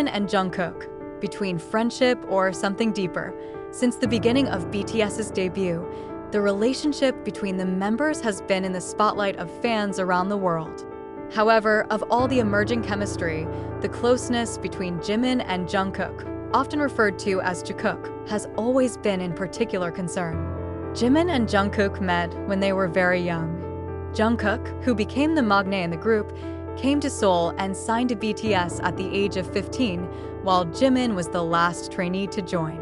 Jimin and Jungkook, between friendship or something deeper. Since the beginning of BTS's debut, the relationship between the members has been in the spotlight of fans around the world. However, of all the emerging chemistry, the closeness between Jimin and Jungkook, often referred to as Jungkook, has always been in particular concern. Jimin and Jungkook met when they were very young. Jungkook, who became the magnate in the group, came to Seoul and signed to BTS at the age of 15, while Jimin was the last trainee to join.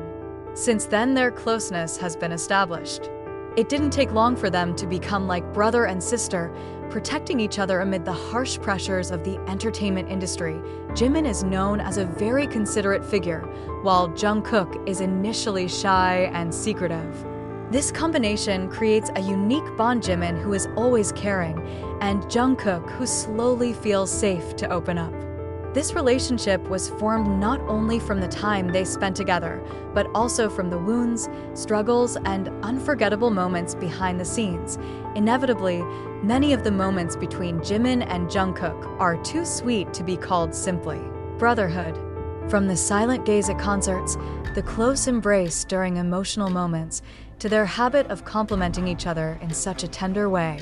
Since then, their closeness has been established. It didn't take long for them to become like brother and sister, protecting each other amid the harsh pressures of the entertainment industry. Jimin is known as a very considerate figure, while Jungkook is initially shy and secretive. This combination creates a unique bond: Jimin, who is always caring, and Jungkook, who slowly feels safe to open up. This relationship was formed not only from the time they spent together, but also from the wounds, struggles, and unforgettable moments behind the scenes. Inevitably, many of the moments between Jimin and Jungkook are too sweet to be called simply brotherhood. From the silent gaze at concerts, the close embrace during emotional moments, to their habit of complimenting each other in such a tender way.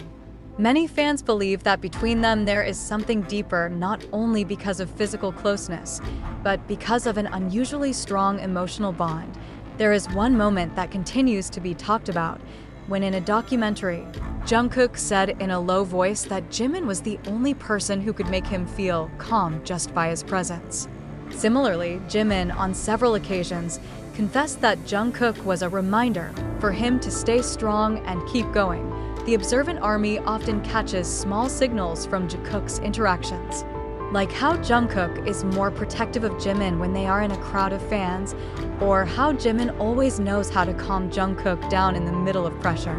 Many fans believe that between them there is something deeper, not only because of physical closeness, but because of an unusually strong emotional bond. There is one moment that continues to be talked about, when in a documentary, Jungkook said in a low voice that Jimin was the only person who could make him feel calm just by his presence. Similarly, Jimin, on several occasions, confessed that Jungkook was a reminder for him to stay strong and keep going. The observant army often catches small signals from Jungkook's interactions, like how Jungkook is more protective of Jimin when they are in a crowd of fans, or how Jimin always knows how to calm Jungkook down in the middle of pressure.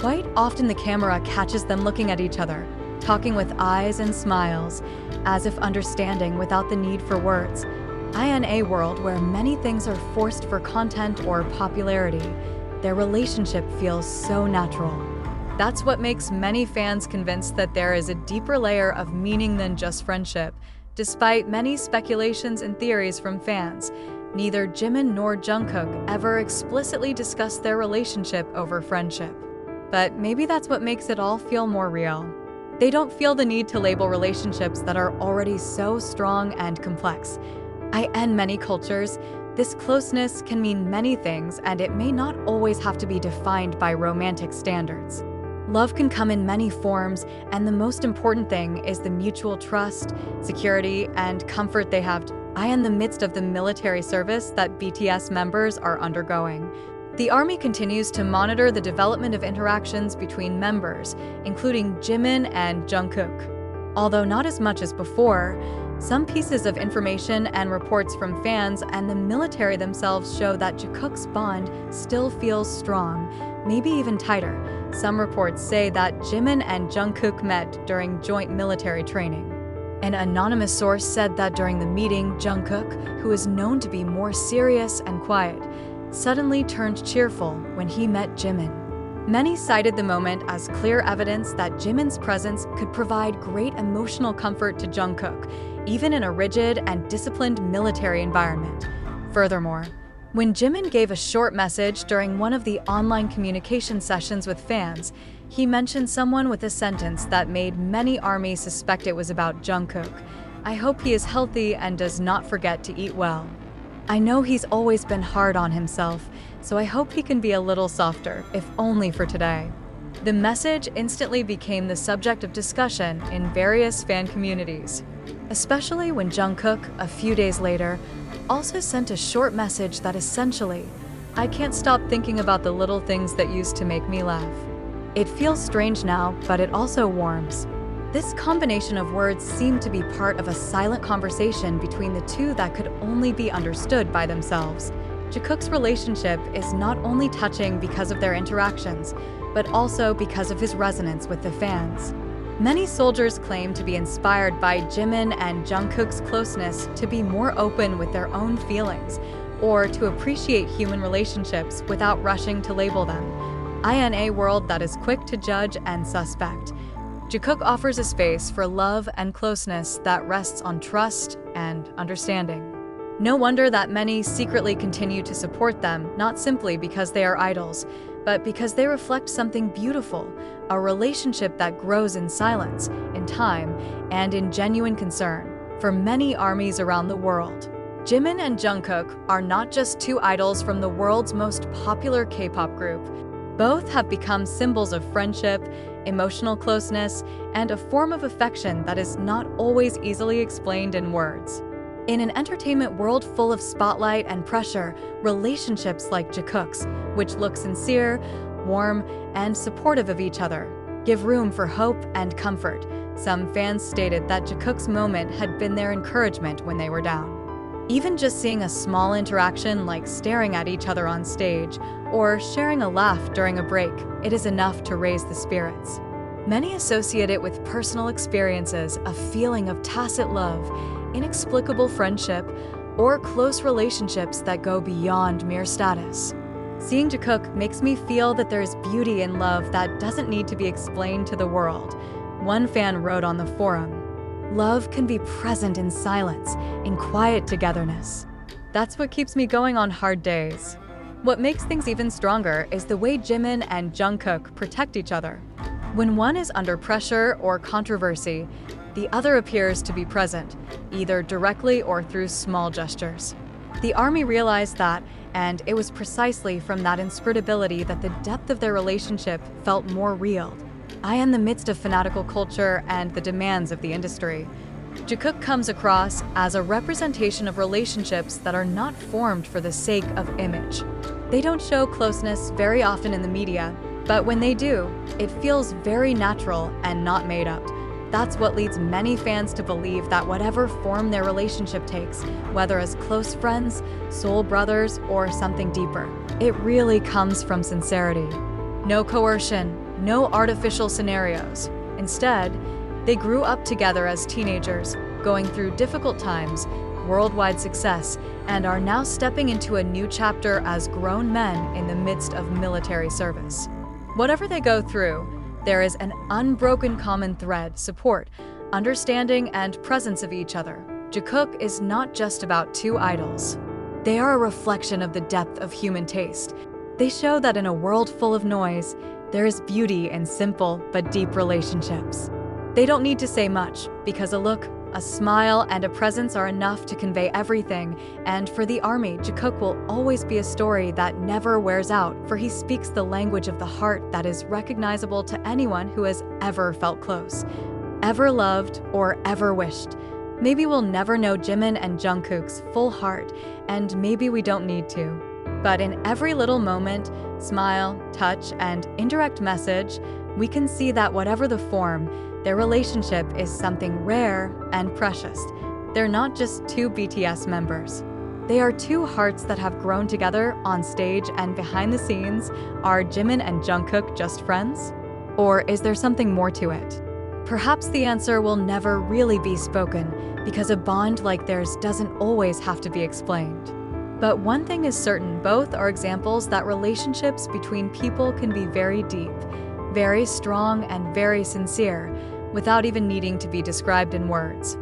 Quite often the camera catches them looking at each other, talking with eyes and smiles, as if understanding without the need for words. In a world where many things are forced for content or popularity, their relationship feels so natural. That's what makes many fans convinced that there is a deeper layer of meaning than just friendship. Despite many speculations and theories from fans, neither Jimin nor Jungkook ever explicitly discussed their relationship over friendship. But maybe that's what makes it all feel more real. They don't feel the need to label relationships that are already so strong and complex. In many cultures, this closeness can mean many things, and it may not always have to be defined by romantic standards. Love can come in many forms, and the most important thing is the mutual trust, security, and comfort they have in the midst of the military service that BTS members are undergoing. The army continues to monitor the development of interactions between members, including Jimin and Jungkook. Although not as much as before, some pieces of information and reports from fans and the military themselves show that Jungkook's bond still feels strong, maybe even tighter. Some reports say that Jimin and Jungkook met during joint military training. An anonymous source said that during the meeting, Jungkook, who is known to be more serious and quiet, suddenly turned cheerful when he met Jimin. Many cited the moment as clear evidence that Jimin's presence could provide great emotional comfort to Jungkook, even in a rigid and disciplined military environment. Furthermore, when Jimin gave a short message during one of the online communication sessions with fans, he mentioned someone with a sentence that made many armies suspect it was about Jungkook. "I hope he is healthy and does not forget to eat well. I know he's always been hard on himself, so I hope he can be a little softer, if only for today." The message instantly became the subject of discussion in various fan communities, especially when Jungkook, a few days later, also sent a short message that essentially, "I can't stop thinking about the little things that used to make me laugh. It feels strange now, but it also warms." This combination of words seemed to be part of a silent conversation between the two that could only be understood by themselves. Jungkook's relationship is not only touching because of their interactions, but also because of his resonance with the fans. Many soldiers claim to be inspired by Jimin and Jungkook's closeness to be more open with their own feelings, or to appreciate human relationships without rushing to label them. In a world that is quick to judge and suspect, Jungkook offers a space for love and closeness that rests on trust and understanding. No wonder that many secretly continue to support them, not simply because they are idols, but because they reflect something beautiful, a relationship that grows in silence, in time, and in genuine concern. For many armies around the world, Jimin and Jungkook are not just two idols from the world's most popular K-pop group. Both have become symbols of friendship, emotional closeness, and a form of affection that is not always easily explained in words. In an entertainment world full of spotlight and pressure, relationships like Jungkook's, which look sincere, warm, and supportive of each other, give room for hope and comfort. Some fans stated that Jungkook's moment had been their encouragement when they were down. Even just seeing a small interaction like staring at each other on stage or sharing a laugh during a break, it is enough to raise the spirits. Many associate it with personal experiences, a feeling of tacit love, inexplicable friendship, or close relationships that go beyond mere status. Seeing Jungkook makes me feel that there is beauty in love that doesn't need to be explained to the world. One fan wrote on the forum, "Love can be present in silence, in quiet togetherness." That's what keeps me going on hard days. What makes things even stronger is the way Jimin and Jungkook protect each other. When one is under pressure or controversy, the other appears to be present, either directly or through small gestures. The army realized that, and it was precisely from that inscrutability that the depth of their relationship felt more real. I am in the midst of fanatical culture and the demands of the industry. Jungkook comes across as a representation of relationships that are not formed for the sake of image. They don't show closeness very often in the media, but when they do, it feels very natural and not made up. That's what leads many fans to believe that whatever form their relationship takes, whether as close friends, soul brothers, or something deeper, it really comes from sincerity. No coercion, no artificial scenarios. Instead, they grew up together as teenagers, going through difficult times, worldwide success, and are now stepping into a new chapter as grown men in the midst of military service. Whatever they go through, there is an unbroken common thread: support, understanding, and presence of each other. Jungkook is not just about two idols. They are a reflection of the depth of human taste. They show that in a world full of noise, there is beauty in simple but deep relationships. They don't need to say much, because a look, a smile, and a presence are enough to convey everything. And for the army, Jungkook will always be a story that never wears out, for he speaks the language of the heart that is recognizable to anyone who has ever felt close, ever loved, or ever wished. Maybe we'll never know Jimin and Jungkook's full heart, and maybe we don't need to. But in every little moment, smile, touch, and indirect message, we can see that whatever the form, their relationship is something rare and precious. They're not just two BTS members. They are two hearts that have grown together on stage and behind the scenes. Are Jimin and Jungkook just friends? Or is there something more to it? Perhaps the answer will never really be spoken, because a bond like theirs doesn't always have to be explained. But one thing is certain: both are examples that relationships between people can be very deep, very strong, and very sincere, without even needing to be described in words.